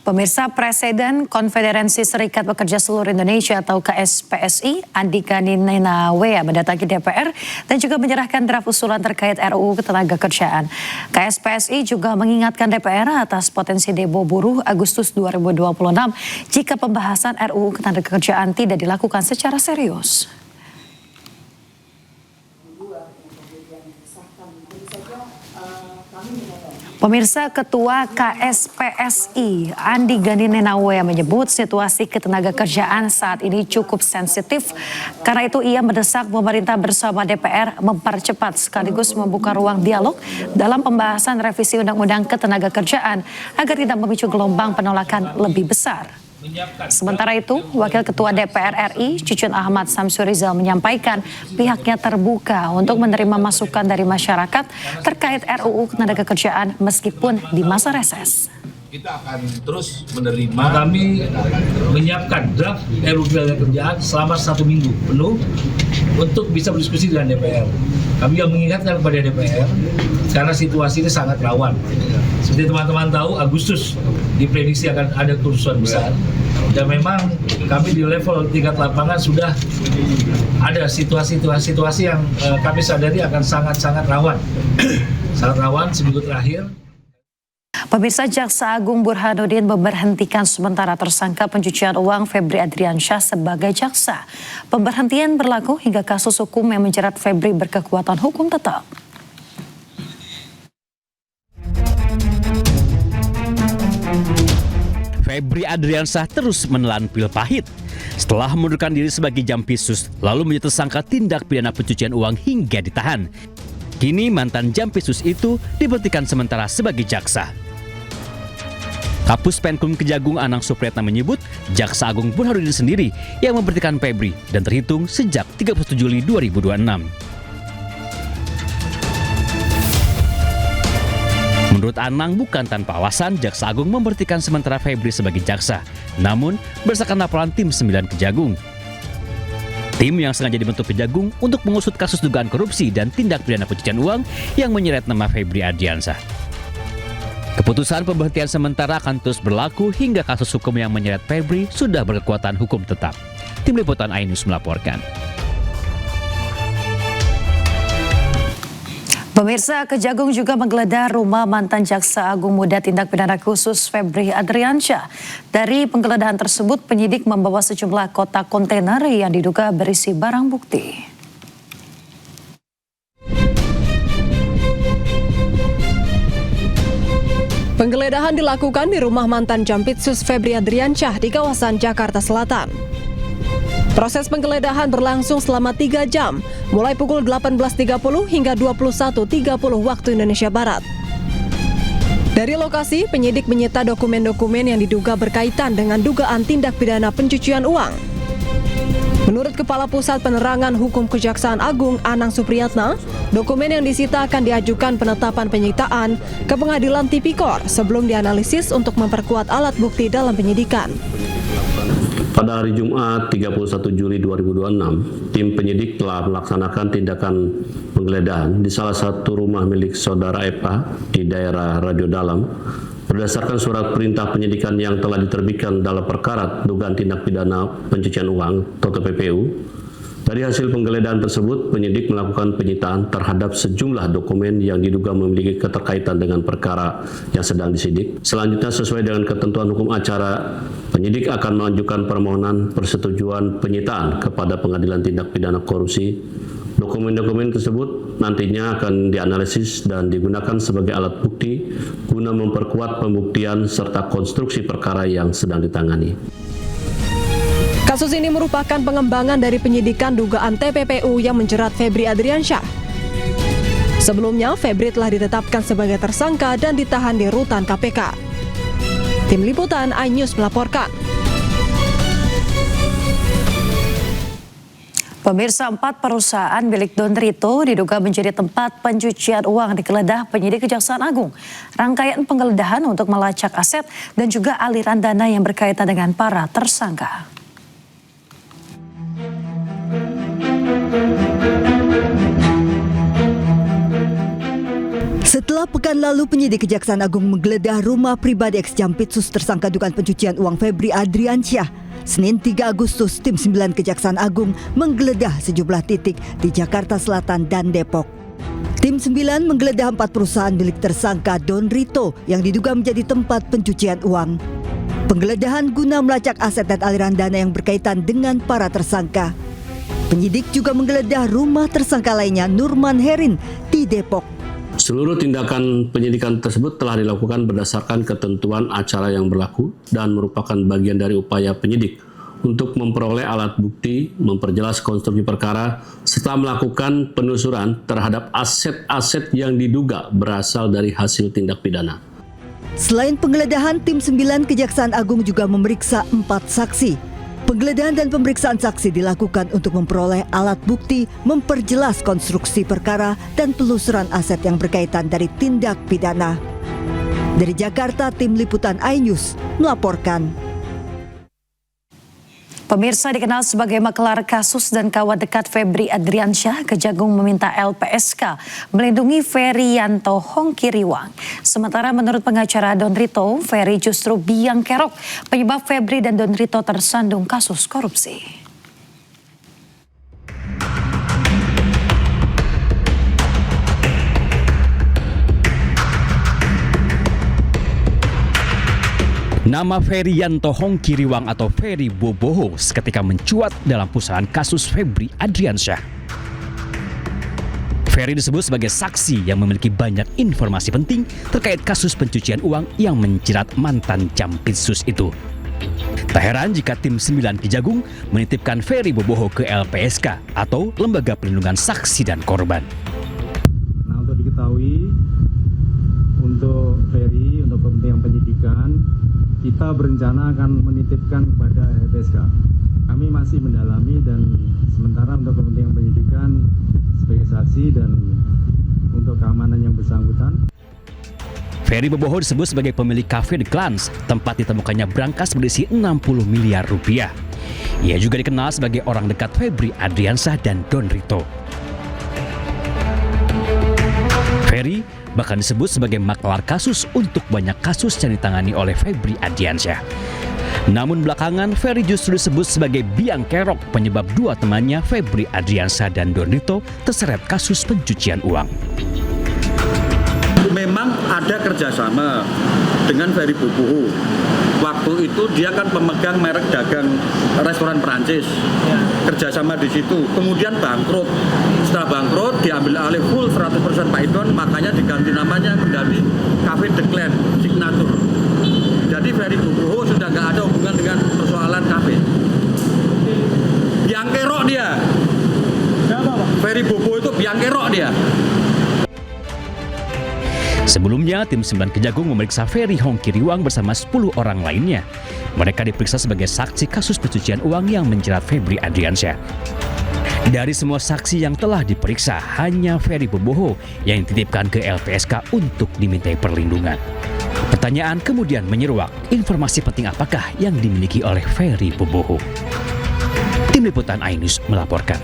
Pemirsa, Presiden Konfederasi Serikat Pekerja Seluruh Indonesia atau KSPSI, Andika Ninenawea mendatangi DPR dan juga menyerahkan draft usulan terkait RUU Ketenagakerjaan. KSPSI juga mengingatkan DPR atas potensi demo buruh Agustus 2026 jika pembahasan RUU Ketenagakerjaan tidak dilakukan secara serius. Pemirsa, Ketua KSPSI Andika Ninenawea menyebut situasi ketenagakerjaan saat ini cukup sensitif. Karena itu ia mendesak pemerintah bersama DPR mempercepat sekaligus membuka ruang dialog dalam pembahasan revisi Undang-Undang Ketenagakerjaan agar tidak memicu gelombang penolakan lebih besar. Sementara itu, Wakil Ketua DPR RI Cucun Ahmad Samsurizal menyampaikan pihaknya terbuka untuk menerima masukan dari masyarakat terkait RUU Ketenagakerjaan meskipun di masa reses. Kita akan terus menerima. Kami menyiapkan draft RUU Ketenagakerjaan selama 1 minggu penuh untuk bisa berdiskusi dengan DPR. Kami juga mengingatkan kepada DPR karena situasi ini sangat rawan. Seperti teman-teman tahu, Agustus diprediksi akan ada kerusuhan besar. Dan memang kami di level tingkat lapangan sudah ada situasi-situasi yang kami sadari akan sangat-sangat rawan. Sangat rawan seminggu terakhir. Pemirsa, Jaksa Agung Burhanuddin memberhentikan sementara tersangka pencucian uang Febri Adriansyah sebagai jaksa. Pemberhentian berlaku hingga kasus hukum yang menjerat Febri berkekuatan hukum tetap. Febri Adriansyah terus menelan pil pahit. Setelah mengundurkan diri sebagai Jampisus, lalu menjadi tersangka tindak pidana pencucian uang hingga ditahan. Kini mantan Jampisus itu diberhentikan sementara sebagai jaksa. Kapus Penkum Kejagung Anang Supriyatna menyebut Jaksa Agung Burhanuddin sendiri yang memberhentikan Febri dan terhitung sejak 31 Juli 2026. Menurut Anang, bukan tanpa alasan Jaksa Agung memberhentikan sementara Febri sebagai jaksa, namun berdasarkan laporan tim 9 Kejagung. Tim yang sengaja dibentuk Kejagung untuk mengusut kasus dugaan korupsi dan tindak pidana pencucian uang yang menyeret nama Febri Adriansyah. Keputusan pemberhentian sementara akan terus berlaku hingga kasus hukum yang menyeret Febri sudah berkekuatan hukum tetap. Tim Liputan iNews melaporkan. Pemirsa, Kejagung juga menggeledah rumah mantan Jaksa Agung Muda Tindak Pidana Khusus Febri Adriansyah. Dari penggeledahan tersebut, penyidik membawa sejumlah kotak kontainer yang diduga berisi barang bukti. Penggeledahan dilakukan di rumah mantan Jampitsus Febri Adriansyah di kawasan Jakarta Selatan. Proses penggeledahan berlangsung selama 3 jam, mulai pukul 18.30 hingga 21.30 waktu Indonesia Barat. Dari lokasi, penyidik menyita dokumen-dokumen yang diduga berkaitan dengan dugaan tindak pidana pencucian uang. Menurut Kepala Pusat Penerangan Hukum Kejaksaan Agung Anang Supriyatna, dokumen yang disita akan diajukan penetapan penyitaan ke Pengadilan Tipikor sebelum dianalisis untuk memperkuat alat bukti dalam penyidikan. Pada hari Jumat 31 Juli 2026, tim penyidik telah melaksanakan tindakan penggeledahan di salah satu rumah milik saudara Epa di daerah Radio Dalam berdasarkan surat perintah penyidikan yang telah diterbitkan dalam perkara dugaan tindak pidana pencucian uang atau TPPU. Dari hasil penggeledahan tersebut, penyidik melakukan penyitaan terhadap sejumlah dokumen yang diduga memiliki keterkaitan dengan perkara yang sedang disidik. Selanjutnya, sesuai dengan ketentuan hukum acara, penyidik akan mengajukan permohonan persetujuan penyitaan kepada Pengadilan Tindak Pidana Korupsi. Dokumen-dokumen tersebut nantinya akan dianalisis dan digunakan sebagai alat bukti guna memperkuat pembuktian serta konstruksi perkara yang sedang ditangani. Kasus ini merupakan pengembangan dari penyidikan dugaan TPPU yang menjerat Febri Adriansyah. Sebelumnya, Febri telah ditetapkan sebagai tersangka dan ditahan di rutan KPK. Tim Liputan iNews melaporkan. Pemirsa, 4 perusahaan milik Don Rito diduga menjadi tempat pencucian uang digeledah penyidik Kejaksaan Agung. Rangkaian penggeledahan untuk melacak aset dan juga aliran dana yang berkaitan dengan para tersangka. Setelah Setelah pekan lalu penyidik Kejaksaan Agung menggeledah rumah pribadi ex-Jampitsus tersangka dugaan pencucian uang Febri Adriansyah, Senin 3 Agustus tim 9 Kejaksaan Agung menggeledah sejumlah titik di Jakarta Selatan dan Depok. Tim 9 menggeledah 4 perusahaan milik tersangka Don Rito yang diduga menjadi tempat pencucian uang. Penggeledahan guna melacak aset dan aliran dana yang berkaitan dengan para tersangka. Penyidik juga menggeledah rumah tersangka lainnya Nurman Herin di Depok. Seluruh tindakan penyidikan tersebut telah dilakukan berdasarkan ketentuan acara yang berlaku dan merupakan bagian dari upaya penyidik untuk memperoleh alat bukti, memperjelas konstruksi perkara, serta melakukan penelusuran terhadap aset-aset yang diduga berasal dari hasil tindak pidana. Selain penggeledahan, tim 9 Kejaksaan Agung juga memeriksa 4 saksi. Penggeledahan dan pemeriksaan saksi dilakukan untuk memperoleh alat bukti, memperjelas konstruksi perkara, dan penelusuran aset yang berkaitan dari tindak pidana. Dari Jakarta, tim liputan iNews melaporkan. Pemirsa, dikenal sebagai maklar kasus dan kawan dekat Febri Adriansyah, Kejagung meminta LPSK melindungi Ferryanto Hongkiriwang. Sementara menurut pengacara Don Rito, Ferry justru biang kerok penyebab Febri dan Don Rito tersandung kasus korupsi. Nama Ferryanto Hongkiriwang atau Ferry Boboho seketika mencuat dalam pusaran kasus Febri Adriansyah. Ferry disebut sebagai saksi yang memiliki banyak informasi penting terkait kasus pencucian uang yang menjerat mantan Jampitsus itu. Tak heran jika tim 9 Kejagung menitipkan Ferry Boboho ke LPSK atau Lembaga Perlindungan Saksi dan Korban. Nah, untuk diketahui, untuk Ferry, untuk kepentingan penyidikan, kita berencana akan menitipkan kepada LPSK. Kami masih mendalami dan sementara untuk kepentingan penyidikan sebagai saksi dan untuk keamanan yang bersangkutan. Ferry Boboho disebut sebagai pemilik kafe The Glance, tempat ditemukannya brankas berisi 60 miliar rupiah. Ia juga dikenal sebagai orang dekat Febri Adriansyah dan Don Rito. Ferry bahkan disebut sebagai maklar kasus untuk banyak kasus yang ditangani oleh Febri Adriansyah. Namun belakangan Ferry justru disebut sebagai biang kerok penyebab dua temannya Febri Adriansyah dan Don Rito terseret kasus pencucian uang. Memang ada kerjasama dengan Ferry Boboho. Waktu itu dia kan pemegang merek dagang restoran Perancis, kerjasama di situ. Kemudian bangkrut. Setelah bangkrut diambil alih full 100% Pak Idon, makanya diganti namanya menjadi Cafe The Clan Signature. Jadi Ferry Boboho sudah nggak ada hubungan dengan persoalan kafe. Biang kerok dia. Ferry Boboho itu biang kerok dia. Sebelumnya, tim 9 Kejagung memeriksa Ferry Hongkiriwang bersama 10 orang lainnya. Mereka diperiksa sebagai saksi kasus pencucian uang yang menjerat Febri Adriansyah. Dari semua saksi yang telah diperiksa, hanya Ferry Boboho yang dititipkan ke LPSK untuk dimintai perlindungan. Pertanyaan kemudian menyeruak, informasi penting apakah yang dimiliki oleh Ferry Boboho? Tim Liputan iNews melaporkan.